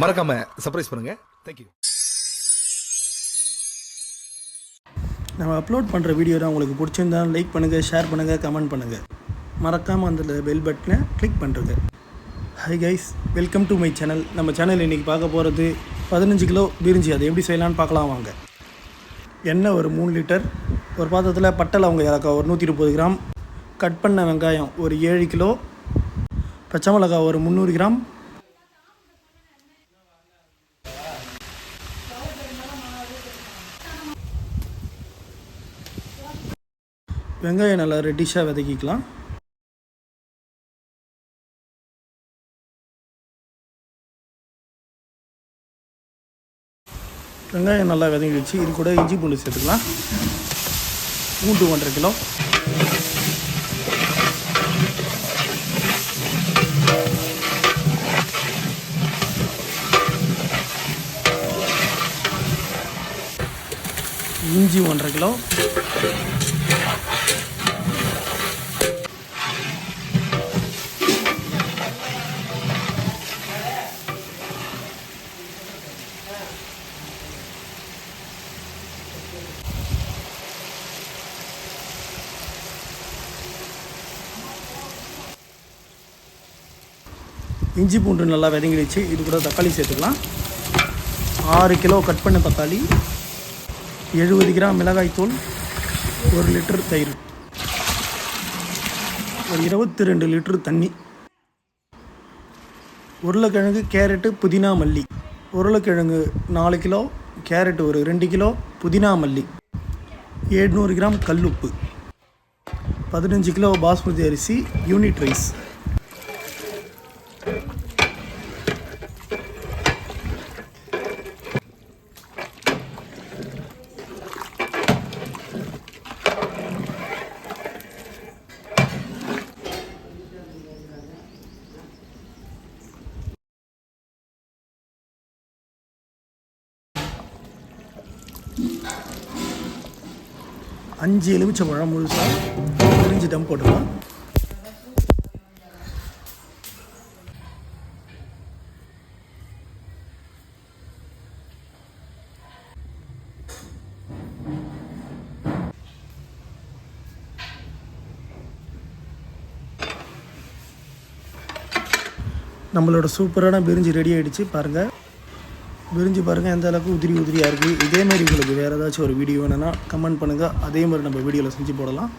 மறக்காம சர்ப்ரைஸ் பண்ணுங்க. தேங்க்யூ. நம்ம அப்லோட் பண்ணுற வீடியோ தான் உங்களுக்கு பிடிச்சிருந்தா லைக் பண்ணுங்கள், ஷேர் பண்ணுங்கள், கமெண்ட் பண்ணுங்கள். மறக்காமல் அந்த பெல் பட்டனை கிளிக் பண்ணுறங்க. Hi guys, welcome to my channel. நம்ம சேனல் இன்றைக்கி பார்க்க போகிறது 15 கிலோ பிரிஞ்சி. அதை எப்படி செய்யலான்னு பார்க்கலாம் வாங்க. எண்ணெய் ஒரு 3 லிட்டர், ஒரு பாத்திரத்தில் பட்டை லவங்க ஏலக்காய் ஒரு 120 கிராம், கட் பண்ண வெங்காயம் ஒரு 7 கிலோ, பச்சை மிளகாய் ஒரு 300 கிராம், வெங்காயம் நல்லா ரெட்டிஷாக வதக்கிக்கலாம். வெங்காயம் நல்லா வதங்கிடுச்சு. இது கூட இஞ்சி பூண்டு சேர்த்துக்கலாம். பூண்டு 1.5 கிலோ, இஞ்சி 1.5 கிலோ, இஞ்சி பூண்டு நல்லா வதங்கிடுச்சு. இது கூட தக்காளி சேர்த்துக்கலாம். 6 கிலோ கட் பண்ண தக்காளி, 70 கிராம் மிளகாய்த்தூள், 1 லிட்டர் தயிர், ஒரு 22 லிட்டர் தண்ணி, உருளைக்கிழங்கு, கேரட்டு, புதினா, மல்லி. உருளைக்கிழங்கு 4 கிலோ, கேரட்டு ஒரு 2 கிலோ, புதினா மல்லி, 700 கிராம் கல்லுப்பு, 15 கிலோ பாஸ்மதி அரிசி யூனிட் ரைஸ், அஞ்சு எலுமிச்சம்பழம் முழுசாக பிரிஞ்சு தம் போட்டுக்கலாம். நம்மளோட சூப்பரான பிரிஞ்சி ரெடி ஆகிடுச்சு. பாருங்கள், பிரிஞ்சு பாருங்கள் எந்த அளவுக்கு உதிரியாக இருக்குது. இதேமாதிரி உங்களுக்கு வேறு ஏதாச்சும் ஒரு வீடியோ வேணும்னா கமெண்ட் பண்ணுங்கள். அதே மாதிரி நம்ம வீடியோவில் செஞ்சு போடலாம்.